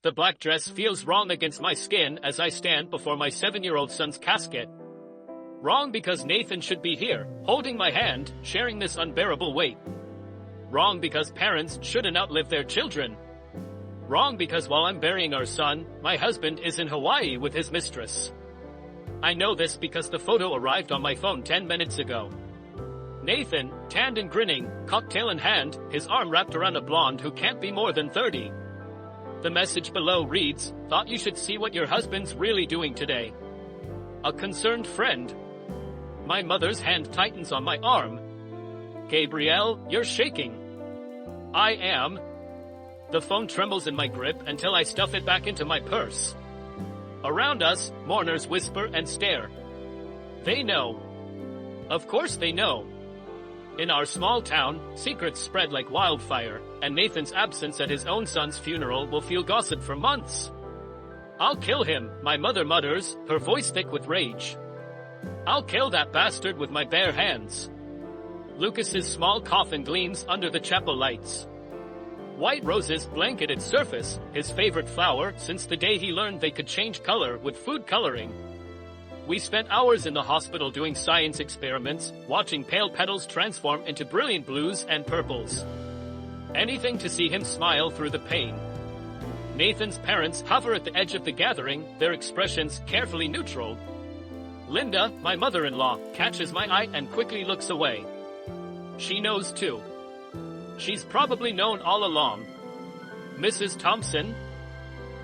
The black dress feels wrong against my skin as I stand before my 7-year-old son's casket. Wrong because Nathan should be here, holding my hand, sharing this unbearable weight. Wrong because parents shouldn't outlive their children. Wrong because while I'm burying our son, my husband is in Hawaii with his mistress. I know this because the photo arrived on my phone 10 minutes ago. Nathan, tanned and grinning, cocktail in hand, his arm wrapped around a blonde who can't be more than 30. The message below reads, "Thought you should see what your husband's really doing today. A concerned friend." My mother's hand tightens on my arm. "Gabrielle, you're shaking." I am. The phone trembles in my grip until I stuff it back into my purse. Around us, mourners whisper and stare. They know. Of course they know. In our small town, secrets spread like wildfire, and Nathan's absence at his own son's funeral will feel gossip for months. "I'll kill him," my mother mutters, her voice thick with rage. "I'll kill that bastard with my bare hands." Lucas's small coffin gleams under the chapel lights. White roses blanket its surface, his favorite flower since the day he learned they could change color with food coloring. We spent hours in the hospital doing science experiments, watching pale petals transform into brilliant blues and purples. Anything to see him smile through the pain. Nathan's parents hover at the edge of the gathering, their expressions carefully neutral. Linda, my mother-in-law, catches my eye and quickly looks away. She knows too. She's probably known all along. "Mrs. Thompson?"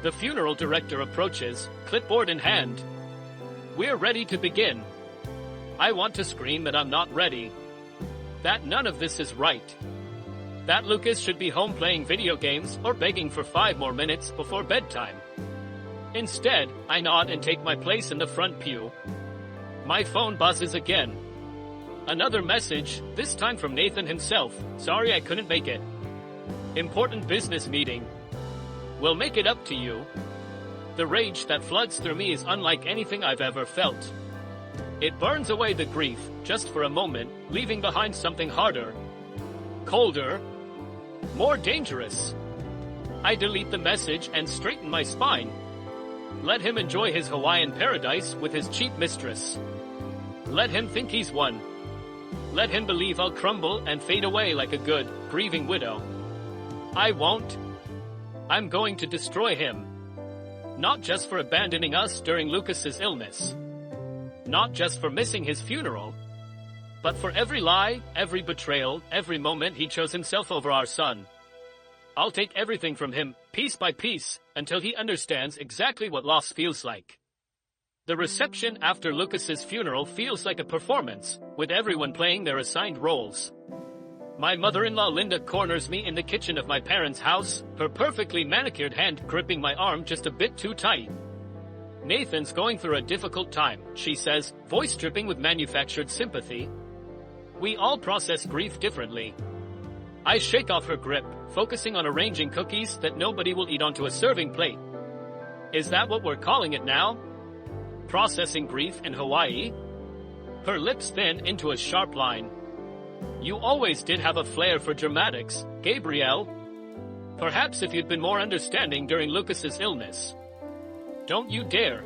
The funeral director approaches, clipboard in hand. "We're ready to begin." I want to scream that I'm not ready. That none of this is right. That Lucas should be home playing video games or begging for 5 more minutes before bedtime. Instead, I nod and take my place in the front pew. My phone buzzes again. Another message, this time from Nathan himself. "Sorry I couldn't make it. Important business meeting. We'll make it up to you." The rage that floods through me is unlike anything I've ever felt. It burns away the grief, just for a moment, leaving behind something harder, colder, more dangerous. I delete the message and straighten my spine. Let him enjoy his Hawaiian paradise with his cheap mistress. Let him think he's won. Let him believe I'll crumble and fade away like a good, grieving widow. I won't. I'm going to destroy him. Not just for abandoning us during Lucas's illness. Not just for missing his funeral. But for every lie, every betrayal, every moment he chose himself over our son. I'll take everything from him, piece by piece, until he understands exactly what loss feels like. The reception after Lucas's funeral feels like a performance, with everyone playing their assigned roles. My mother-in-law Linda corners me in the kitchen of my parents' house, her perfectly manicured hand gripping my arm just a bit too tight. "Nathan's going through a difficult time," she says, voice dripping with manufactured sympathy. "We all process grief differently." I shake off her grip, focusing on arranging cookies that nobody will eat onto a serving plate. Is that what we're calling it now? Processing grief in Hawaii? Her lips thin into a sharp line. "You always did have a flair for dramatics, Gabrielle. Perhaps if you'd been more understanding during Lucas's illness." "Don't you dare."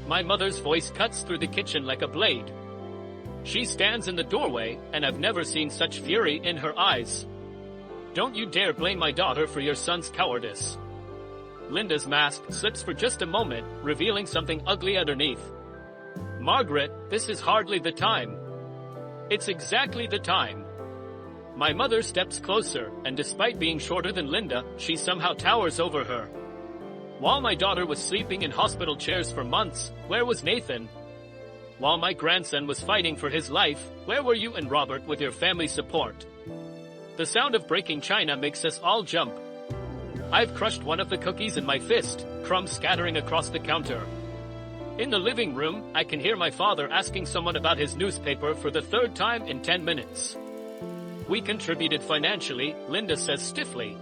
My mother's voice cuts through the kitchen like a blade. She stands in the doorway, and I've never seen such fury in her eyes. "Don't you dare blame my daughter for your son's cowardice." Linda's mask slips for just a moment, revealing something ugly underneath. "Margaret, this is hardly the time." "It's exactly the time." My mother steps closer, and despite being shorter than Linda, she somehow towers over her. "While my daughter was sleeping in hospital chairs for months, where was Nathan? While my grandson was fighting for his life, where were you and Robert with your family support?" The sound of breaking china makes us all jump. I've crushed one of the cookies in my fist, crumbs scattering across the counter. In the living room, I can hear my father asking someone about his newspaper for the 3rd time in 10 minutes. "We contributed financially," Linda says stiffly.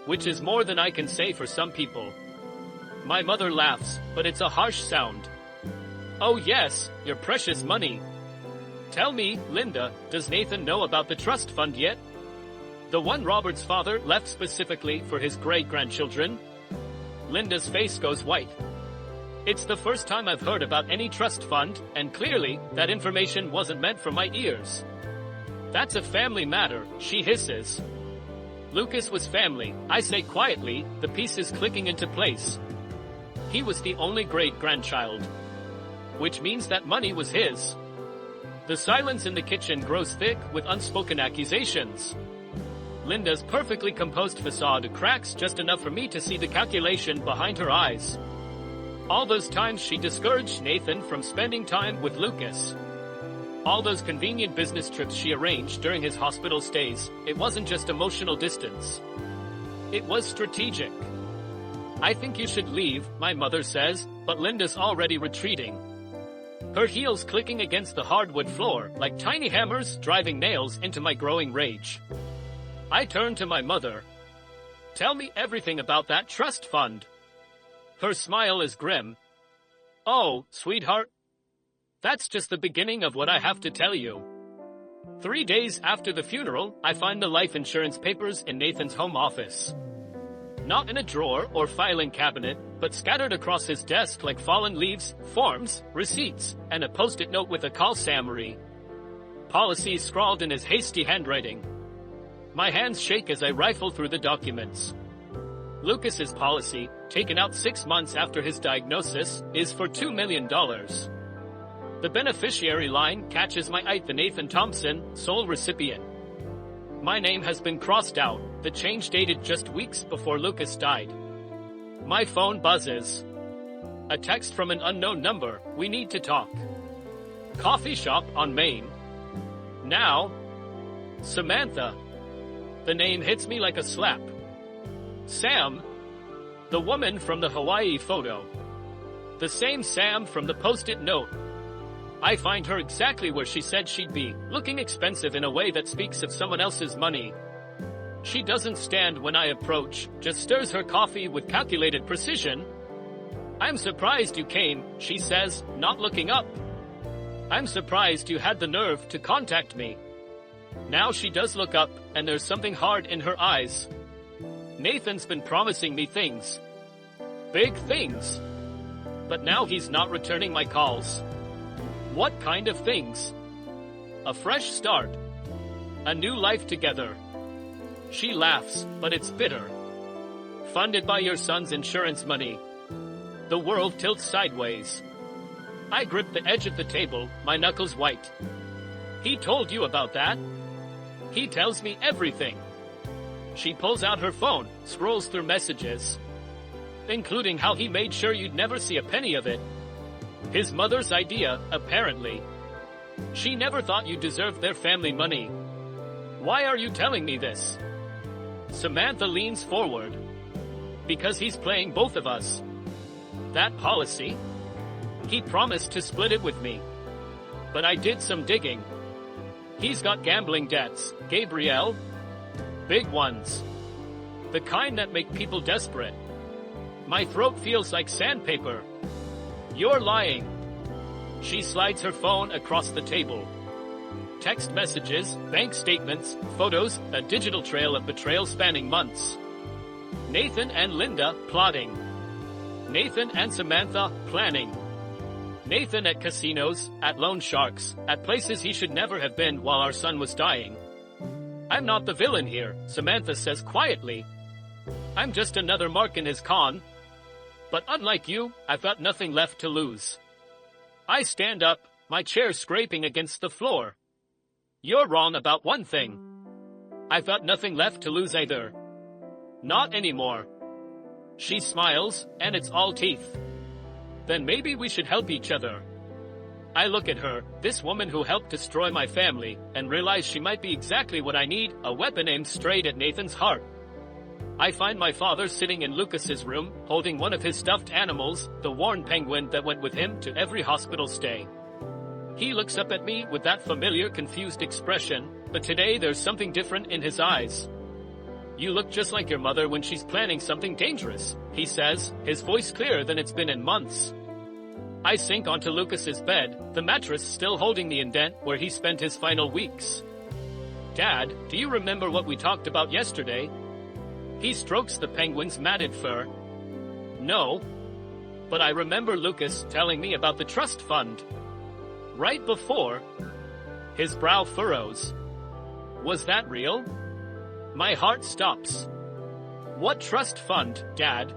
Which is more than I can say for some people. My mother laughs, but it's a harsh sound. "Oh yes, your precious money. Tell me, Linda, does Nathan know about the trust fund yet? The one Robert's father left specifically for his great-grandchildren?" Linda's face goes white. It's the first time I've heard about any trust fund, and clearly, that information wasn't meant for my ears. That's a family matter, she hisses. Lucas was family, I say quietly, the pieces clicking into place. He was the only great-grandchild. Which means that money was his. The silence in the kitchen grows thick with unspoken accusations. Linda's perfectly composed facade cracks just enough for me to see the calculation behind her eyes. All those times she discouraged Nathan from spending time with Lucas. All those convenient business trips she arranged during his hospital stays, it wasn't just emotional distance. It was strategic. I think you should leave, my mother says, but Linda's already retreating. Her heels clicking against the hardwood floor like tiny hammers driving nails into my growing rage. I turn to my mother. Tell me everything about that trust fund. Her smile is grim. Oh, sweetheart. That's just the beginning of what I have to tell you. 3 days after the funeral, I find the life insurance papers in Nathan's home office. Not in a drawer or filing cabinet, but scattered across his desk like fallen leaves, forms, receipts, and a post-it note with a call summary. Policies scrawled in his hasty handwriting. My hands shake as I rifle through the documents. Lucas's policy, taken out 6 months after his diagnosis, is for $2 million. The beneficiary line catches my eye, the Nathan Thompson, sole recipient. My name has been crossed out, the change dated just weeks before Lucas died. My phone buzzes. A text from an unknown number, we need to talk. Coffee shop on Main. Now, Samantha. The name hits me like a slap. Sam. The woman from the Hawaii photo. The same Sam from the post-it note. I find her exactly where she said she'd be, looking expensive in a way that speaks of someone else's money. She doesn't stand when I approach, just stirs her coffee with calculated precision. I'm surprised you came, she says, not looking up. I'm surprised you had the nerve to contact me. Now she does look up, and there's something hard in her eyes. Nathan's been promising me things. Big things. But now he's not returning my calls. What kind of things? A fresh start. A new life together. She laughs, but it's bitter. Funded by your son's insurance money. The world tilts sideways. I grip the edge of the table, my knuckles white. He told you about that? He tells me everything. She pulls out her phone, scrolls through messages. Including how he made sure you'd never see a penny of it. His mother's idea, apparently. She never thought you deserved their family money. Why are you telling me this? Samantha leans forward. Because he's playing both of us. That policy? He promised to split it with me. But I did some digging. He's got gambling debts, Gabrielle. Big ones. The kind that make people desperate. My throat feels like sandpaper. You're lying. She slides her phone across the table. Text messages, bank statements, photos, a digital trail of betrayal spanning months. Nathan and Linda plotting. Nathan and Samantha planning. Nathan at casinos, at loan sharks, at places he should never have been while our son was dying. I'm not the villain here, Samantha says quietly. I'm just another mark in his con. But unlike you, I've got nothing left to lose. I stand up, my chair scraping against the floor. You're wrong about one thing. I've got nothing left to lose either. Not anymore. She smiles, and it's all teeth. Then maybe we should help each other. I look at her, this woman who helped destroy my family, and realize she might be exactly what I need, a weapon aimed straight at Nathan's heart. I find my father sitting in Lucas's room, holding one of his stuffed animals, the worn penguin that went with him to every hospital stay. He looks up at me with that familiar confused expression, but today there's something different in his eyes. You look just like your mother when she's planning something dangerous, he says, his voice clearer than it's been in months. I sink onto Lucas's bed, the mattress still holding the indent where he spent his final weeks. Dad, do you remember what we talked about yesterday? He strokes the penguin's matted fur. No. But I remember Lucas telling me about the trust fund. Right before. His brow furrows. Was that real? My heart stops. What trust fund, Dad?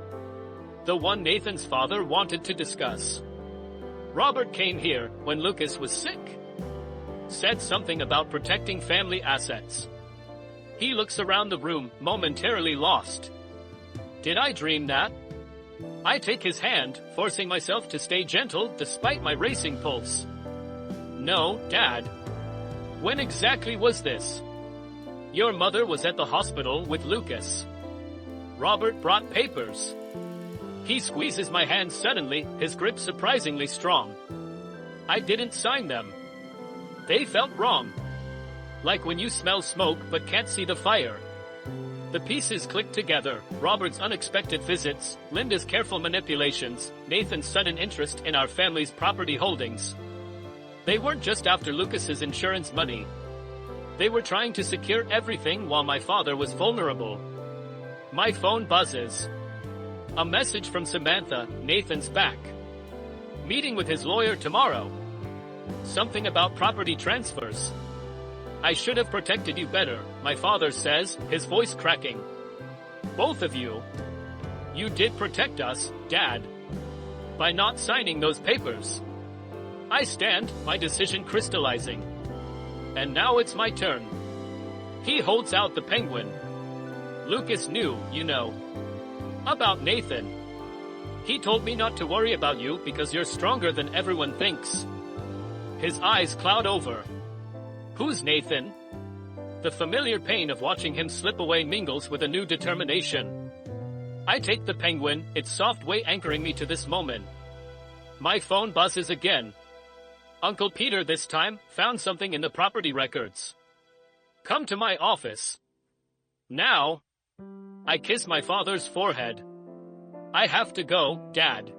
The one Nathan's father wanted to discuss. Robert came here when Lucas was sick. Said something about protecting family assets. He looks around the room, momentarily lost. Did I dream that? I take his hand, forcing myself to stay gentle despite my racing pulse. No, Dad. When exactly was this? Your mother was at the hospital with Lucas. Robert brought papers. He squeezes my hand suddenly, his grip surprisingly strong. I didn't sign them. They felt wrong. Like when you smell smoke but can't see the fire. The pieces clicked together, Robert's unexpected visits, Linda's careful manipulations, Nathan's sudden interest in our family's property holdings. They weren't just after Lucas's insurance money. They were trying to secure everything while my father was vulnerable. My phone buzzes. A message from Samantha, Nathan's back. Meeting with his lawyer tomorrow. Something about property transfers. I should have protected you better, my father says, his voice cracking. Both of you. You did protect us, Dad. By not signing those papers. I stand, my decision crystallizing. And now it's my turn. He holds out the penguin. Lucas knew, you know. About Nathan. He told me not to worry about you because you're stronger than everyone thinks. His eyes cloud over. Who's Nathan? The familiar pain of watching him slip away mingles with a new determination. I take the penguin, its soft weight anchoring me to this moment. My phone buzzes again. Uncle Peter this time found something in the property records. Come to my office. Now. I kiss my father's forehead. I have to go, Dad.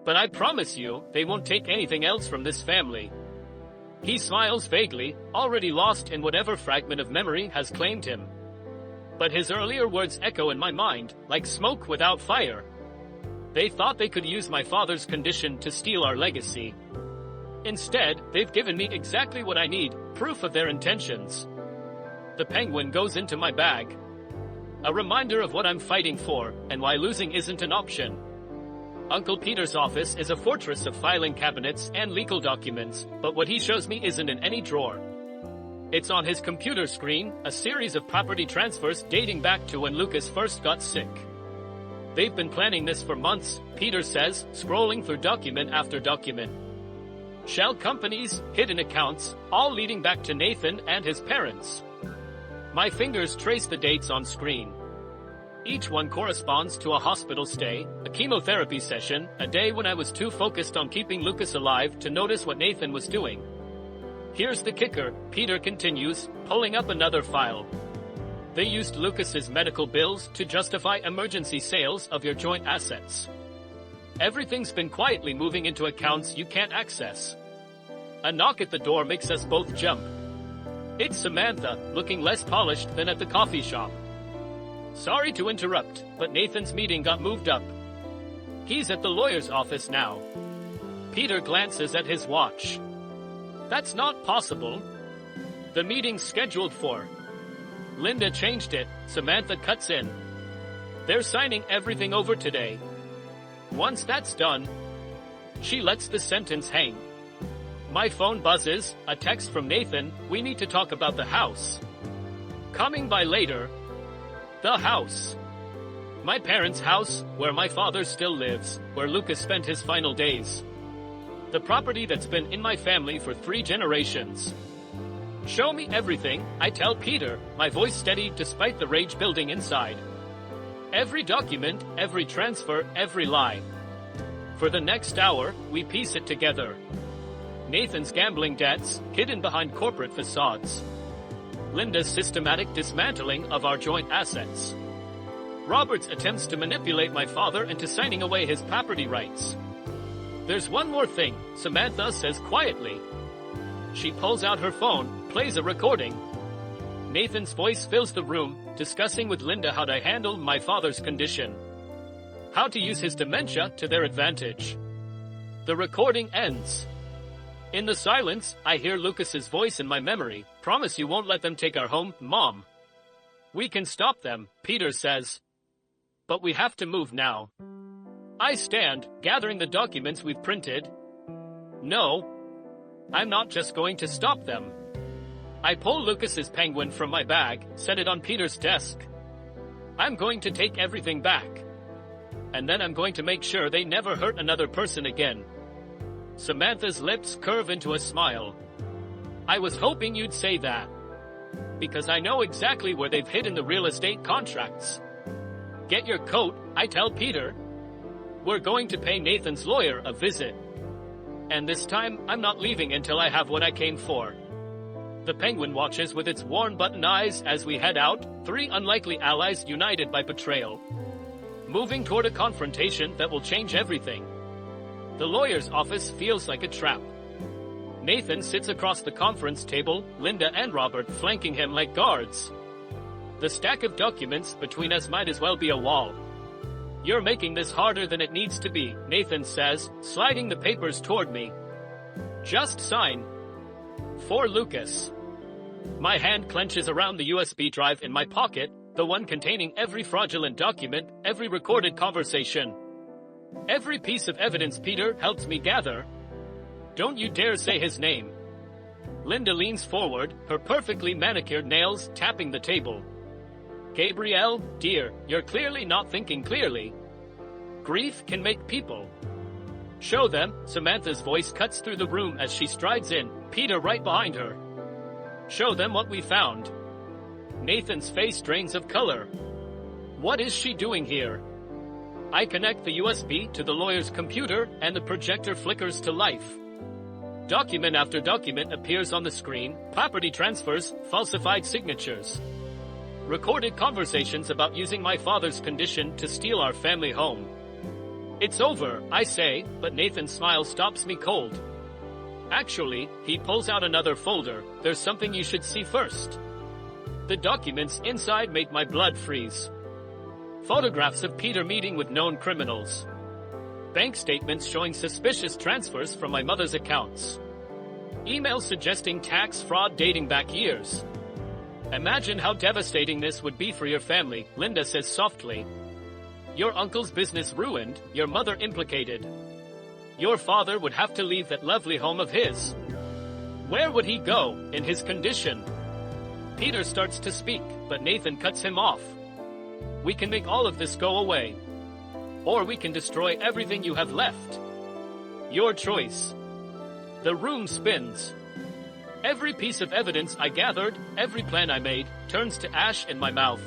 But I promise you, they won't take anything else from this family. He smiles vaguely, already lost in whatever fragment of memory has claimed him. But his earlier words echo in my mind, like smoke without fire. They thought they could use my father's condition to steal our legacy. Instead, they've given me exactly what I need, proof of their intentions. The penguin goes into my bag. A reminder of what I'm fighting for, and why losing isn't an option. Uncle Peter's office is a fortress of filing cabinets and legal documents, but what he shows me isn't in any drawer. It's on his computer screen, a series of property transfers dating back to when Lucas first got sick. They've been planning this for months, Peter says, scrolling through document after document. Shell companies, hidden accounts, all leading back to Nathan and his parents. My fingers trace the dates on screen. Each one corresponds to a hospital stay, a chemotherapy session, a day when I was too focused on keeping Lucas alive to notice what Nathan was doing. Here's the kicker, Peter continues, pulling up another file. They used Lucas's medical bills to justify emergency sales of your joint assets. Everything's been quietly moving into accounts you can't access. A knock at the door makes us both jump. It's Samantha, looking less polished than at the coffee shop. Sorry to interrupt, but Nathan's meeting got moved up. He's at the lawyer's office now. Peter glances at his watch. That's not possible. The meeting's scheduled for. Linda changed it, Samantha cuts in. They're signing everything over today. Once that's done, she lets the sentence hang. My phone buzzes, a text from Nathan, we need to talk about the house. Coming by later. The house. My parents' house, where my father still lives, where Lucas spent his final days. The property that's been in my family for 3 generations. Show me everything, I tell Peter, my voice steady despite the rage building inside. Every document, every transfer, every lie. For the next hour, we piece it together. Nathan's gambling debts, hidden behind corporate facades. Linda's systematic dismantling of our joint assets. Robert's attempts to manipulate my father into signing away his property rights. There's one more thing, Samantha says quietly. She pulls out her phone, plays a recording. Nathan's voice fills the room, discussing with Linda how to handle my father's condition. how to use his dementia to their advantage. The recording ends. In the silence, I hear Lucas's voice in my memory. Promise you won't let them take our home, Mom. We can stop them, Peter says. But we have to move now. I stand, gathering the documents we've printed. No, I'm not just going to stop them. I pull Lucas's penguin from my bag, set it on Peter's desk. I'm going to take everything back. And then I'm going to make sure they never hurt another person again. Samantha's lips curve into a smile. I was hoping you'd say that. Because I know exactly where they've hidden the real estate contracts. Get your coat, I tell Peter. We're going to pay Nathan's lawyer a visit. And this time, I'm not leaving until I have what I came for. The penguin watches with its worn button eyes as we head out, three unlikely allies united by betrayal. Moving toward a confrontation that will change everything. The lawyer's office feels like a trap. Nathan sits across the conference table, Linda and Robert flanking him like guards. The stack of documents between us might as well be a wall. You're making this harder than it needs to be, Nathan says, sliding the papers toward me. Just sign. For Lucas. My hand clenches around the USB drive in my pocket, the one containing every fraudulent document, every recorded conversation. Every piece of evidence Peter helps me gather. Don't you dare say his name. Linda leans forward, her perfectly manicured nails tapping the table. Gabrielle, dear, you're clearly not thinking clearly. Grief can make people. Show them, Samantha's voice cuts through the room as she strides in, Peter right behind her. Show them what we found. Nathan's face drains of color. What is she doing here? I connect the USB to the lawyer's computer and the projector flickers to life. Document after document appears on the screen, property transfers, falsified signatures. Recorded conversations about using my father's condition to steal our family home. It's over, I say, but Nathan's smile stops me cold. Actually, he pulls out another folder. There's something you should see first. The documents inside make my blood freeze. Photographs of Peter meeting with known criminals. Bank statements showing suspicious transfers from my mother's accounts. Emails suggesting tax fraud dating back years. Imagine how devastating this would be for your family, Linda says softly. Your uncle's business ruined, your mother implicated. Your father would have to leave that lovely home of his. Where would he go, in his condition? Peter starts to speak, but Nathan cuts him off. We can make all of this go away. Or we can destroy everything you have left. Your choice. The room spins. Every piece of evidence I gathered, every plan I made, turns to ash in my mouth.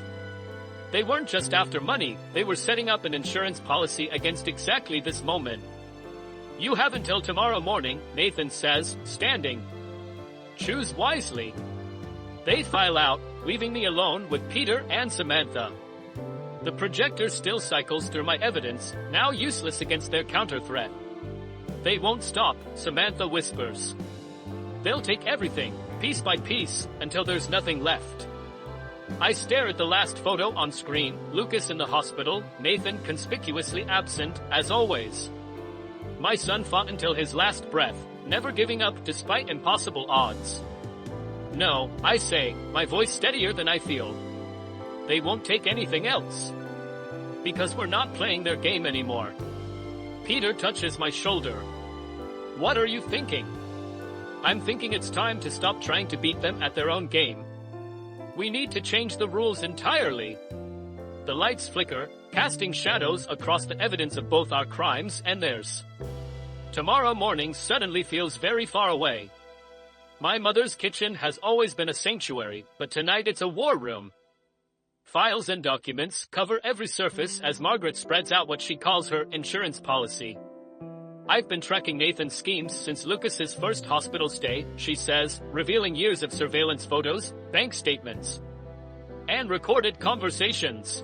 They weren't just after money, they were setting up an insurance policy against exactly this moment. You have until tomorrow morning, Nathan says, standing. Choose wisely. They file out, leaving me alone with Peter and Samantha. The projector still cycles through my evidence, now useless against their counter-threat. They won't stop, Samantha whispers. They'll take everything, piece by piece, until there's nothing left. I stare at the last photo on screen, Lucas in the hospital, Nathan conspicuously absent, as always. My son fought until his last breath, never giving up despite impossible odds. No, I say, my voice steadier than I feel. They won't take anything else. Because we're not playing their game anymore. Peter touches my shoulder. What are you thinking? I'm thinking it's time to stop trying to beat them at their own game. We need to change the rules entirely. The lights flicker, casting shadows across the evidence of both our crimes and theirs. Tomorrow morning suddenly feels very far away. My mother's kitchen has always been a sanctuary, but tonight it's a war room. Files and documents cover every surface as Margaret spreads out what she calls her insurance policy. I've been tracking Nathan's schemes since Lucas's first hospital stay, she says, revealing years of surveillance photos, bank statements, and recorded conversations.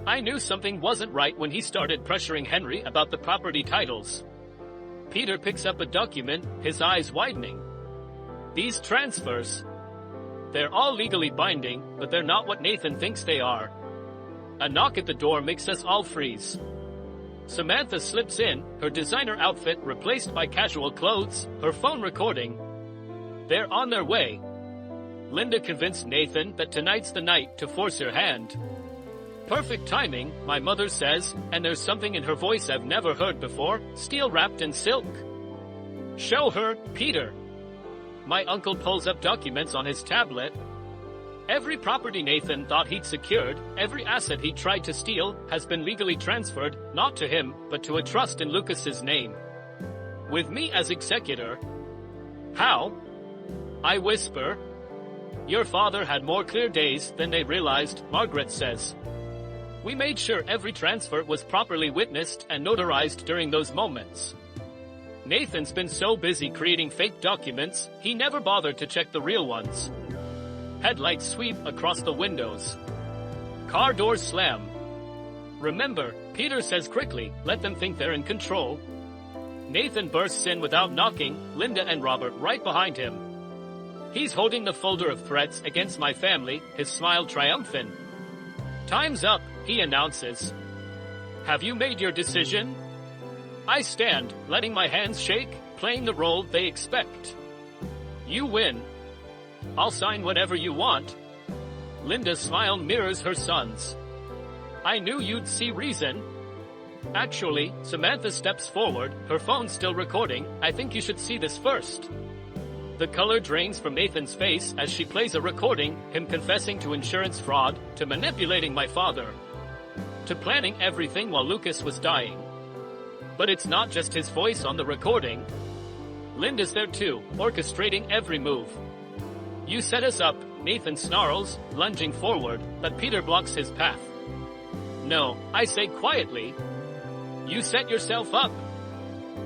I knew something wasn't right when he started pressuring Henry about the property titles. Peter picks up a document, his eyes widening. These transfers. They're all legally binding, but they're not what Nathan thinks they are. A knock at the door makes us all freeze. Samantha slips in, her designer outfit replaced by casual clothes, her phone recording. They're on their way. Linda convinced Nathan that tonight's the night to force her hand. Perfect timing, my mother says, and there's something in her voice I've never heard before, steel wrapped in silk. Show her, Peter. My uncle pulls up documents on his tablet. Every property Nathan thought he'd secured, every asset he tried to steal, has been legally transferred, not to him, but to a trust in Lucas's name. With me as executor. How? I whisper. Your father had more clear days than they realized, Margaret says. We made sure every transfer was properly witnessed and notarized during those moments. Nathan's been so busy creating fake documents, he never bothered to check the real ones. Headlights sweep across the windows. Car doors slam. Remember, Peter says quickly, let them think they're in control. Nathan bursts in without knocking, Linda and Robert right behind him. He's holding the folder of threats against my family, his smile triumphant. Time's up, he announces. Have you made your decision? I stand, letting my hands shake, playing the role they expect. You win. I'll sign whatever you want. Linda's smile mirrors her son's. I knew you'd see reason. Actually, Samantha steps forward, her phone still recording. I think you should see this first. The color drains from Nathan's face as she plays a recording, him confessing to insurance fraud, to manipulating my father, to planning everything while Lucas was dying. But it's not just his voice on the recording. Linda's there too, orchestrating every move. You set us up, Nathan snarls, lunging forward, but Peter blocks his path. No, I say quietly. You set yourself up.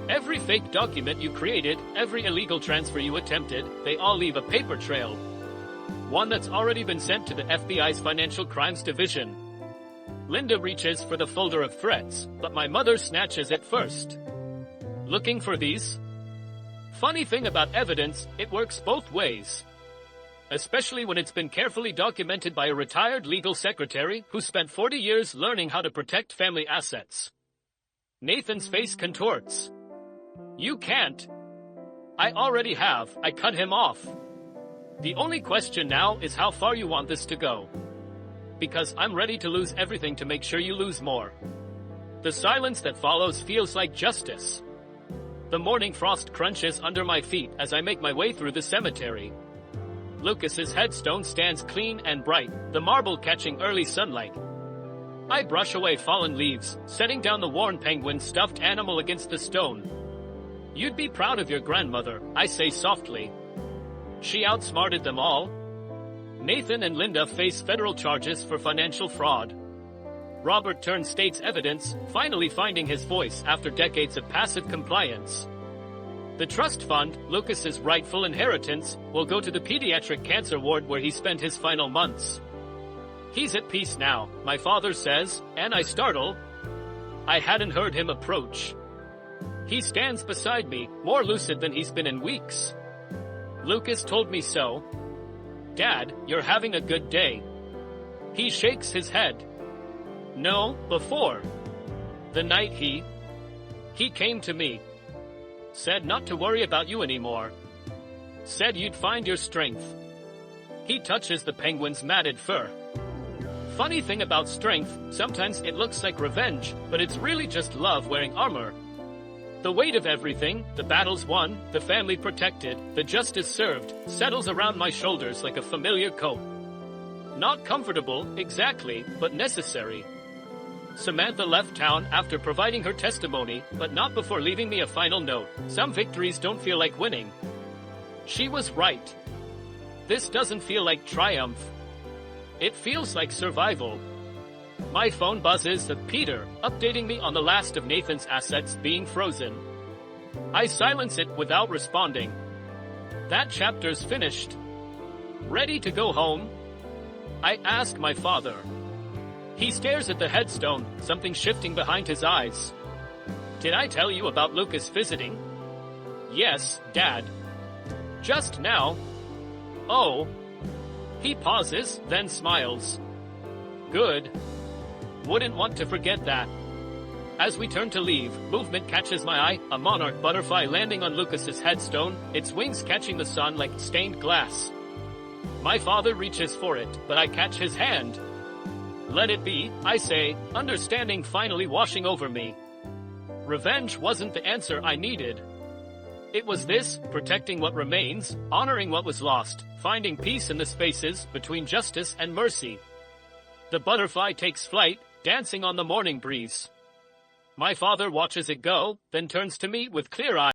Every fake document you created, every illegal transfer you attempted, they all leave a paper trail. One that's already been sent to the FBI's Financial Crimes Division. Linda reaches for the folder of threats, but my mother snatches it first. Looking for these? Funny thing about evidence, it works both ways. Especially when it's been carefully documented by a retired legal secretary who spent 40 years learning how to protect family assets. Nathan's face contorts. You can't. I already have, I cut him off. The only question now is how far you want this to go. Because I'm ready to lose everything to make sure you lose more. The silence that follows feels like justice. The morning frost crunches under my feet as I make my way through the cemetery. Lucas's headstone stands clean and bright, the marble catching early sunlight. I brush away fallen leaves, setting down the worn penguin stuffed animal against the stone. You'd be proud of your grandmother, I say softly. She outsmarted them all. Nathan and Linda face federal charges for financial fraud. Robert turns state's evidence, finally finding his voice after decades of passive compliance. The trust fund, Lucas's rightful inheritance, will go to the pediatric cancer ward where he spent his final months. He's at peace now, my father says, and I startle. I hadn't heard him approach. He stands beside me, more lucid than he's been in weeks. Lucas told me so. Dad, you're having a good day. He shakes his head. No, before. The night he came to me. Said not to worry about you anymore. Said you'd find your strength. He touches the penguin's matted fur. Funny thing about strength, sometimes it looks like revenge, but it's really just love wearing armor. The weight of everything, the battles won, the family protected, the justice served, settles around my shoulders like a familiar coat. Not comfortable, exactly, but necessary. Samantha left town after providing her testimony, but not before leaving me a final note. Some victories don't feel like winning. She was right. This doesn't feel like triumph. It feels like survival. My phone buzzes with Peter, updating me on the last of Nathan's assets being frozen. I silence it without responding. That chapter's finished. Ready to go home? I ask my father. He stares at the headstone, something shifting behind his eyes. Did I tell you about Lucas visiting? Yes, Dad. Just now. Oh. He pauses, then smiles. Good. Wouldn't want to forget that. As we turn to leave, movement catches my eye, a monarch butterfly landing on Lucas's headstone, its wings catching the sun like stained glass. My father reaches for it, but I catch his hand. Let it be, I say, understanding finally washing over me. Revenge wasn't the answer I needed. It was this, protecting what remains, honoring what was lost, finding peace in the spaces between justice and mercy. The butterfly takes flight, dancing on the morning breeze. My father watches it go, then turns to me with clear eyes.